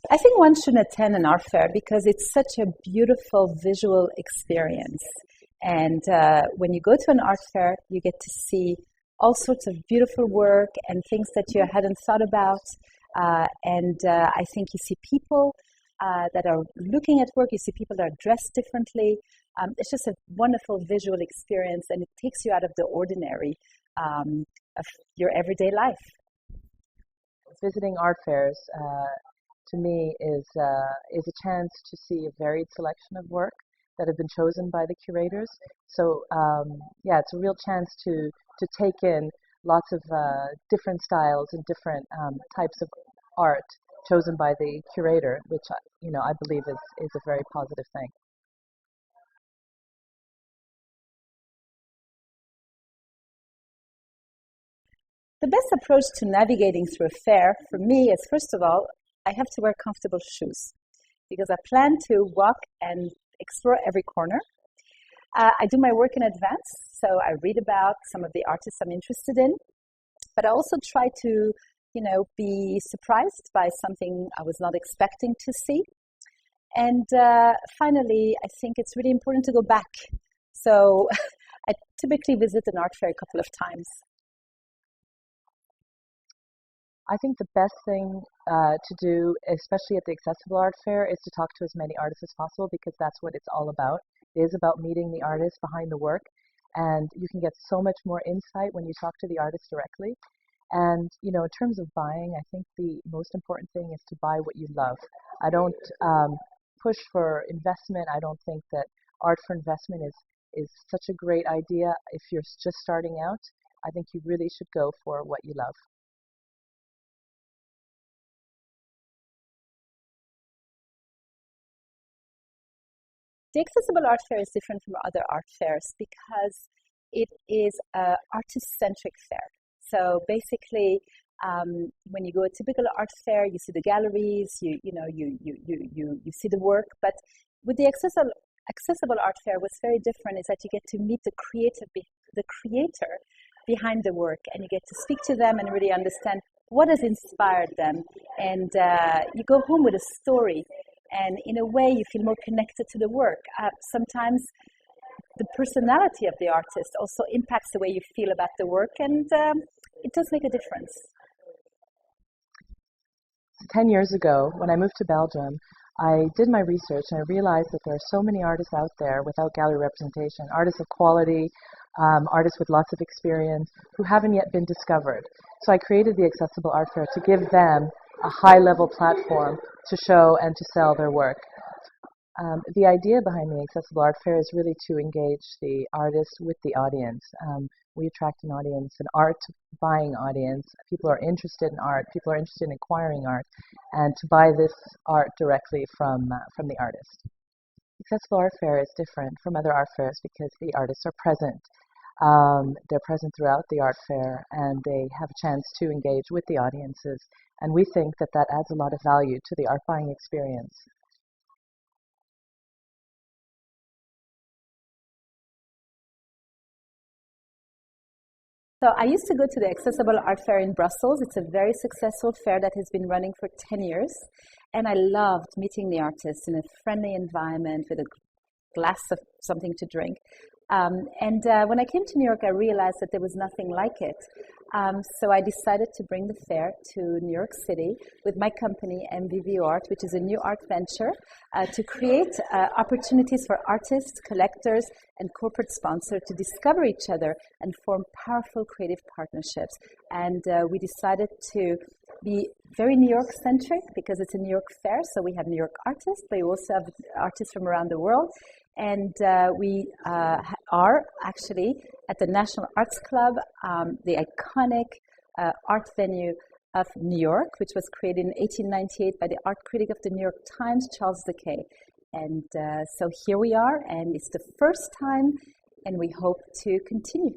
I think one should attend an art fair because it's such a beautiful visual experience. And when you go to an art fair, you get to see all sorts of beautiful work and things that you hadn't thought about. I think you see people that are looking at work, you see people that are dressed differently. It's just a wonderful visual experience, and it takes you out of the ordinary of your everyday life. Visiting art fairs, to me, is a chance to see a varied selection of work that have been chosen by the curators. So, it's a real chance to take in lots of different styles and different types of art chosen by the curator, which I believe is a very positive thing. The best approach to navigating through a fair for me is, first of all, I have to wear comfortable shoes because I plan to walk and explore every corner. I do my work in advance, so I read about some of the artists I'm interested in, but I also try to, be surprised by something I was not expecting to see. And finally, I think it's really important to go back. So I typically visit an art fair a couple of times. I think the best thing to do, especially at the Accessible Art Fair, is to talk to as many artists as possible because that's what it's all about. It is about meeting the artists behind the work, and you can get so much more insight when you talk to the artist directly. And, in terms of buying, I think the most important thing is to buy what you love. I don't push for investment. I don't think that art for investment is such a great idea if you're just starting out. I think you really should go for what you love. The Accessible Art Fair is different from other art fairs because it is an artist-centric fair. So basically, when you go to a typical art fair, you see the galleries, you see the work. But with the Accessible Art Fair, what's very different is that you get to meet the creator behind the work, and you get to speak to them and really understand what has inspired them. And you go home with a story. And in a way, you feel more connected to the work. Sometimes the personality of the artist also impacts the way you feel about the work, and it does make a difference. 10 years ago, when I moved to Belgium, I did my research and I realized that there are so many artists out there without gallery representation, artists of quality, artists with lots of experience who haven't yet been discovered. So I created the Accessible Art Fair to give them a high-level platform to show and to sell their work. The idea behind the Accessible Art Fair is really to engage the artist with the audience. We attract an audience, an art-buying audience. People are interested in art. People are interested in acquiring art, and to buy this art directly from the artist. The Accessible Art Fair is different from other art fairs because the artists are present. They're present throughout the art fair, and they have a chance to engage with the audiences. And we think that that adds a lot of value to the art buying experience. So I used to go to the Accessible Art Fair in Brussels. It's a very successful fair that has been running for 10 years. And I loved meeting the artists in a friendly environment with a glass of something to drink. When I came to New York, I realized that there was nothing like it. So I decided to bring the fair to New York City with my company, MVV Art, which is a new art venture, to create opportunities for artists, collectors, and corporate sponsors to discover each other and form powerful creative partnerships. And we decided to be very New York-centric because it's a New York fair, so we have New York artists, but we also have artists from around the world. And we are actually at the National Arts Club, the iconic art venue of New York, which was created in 1898 by the art critic of the New York Times, Charles Decay. And so here we are, and it's the first time, and we hope to continue.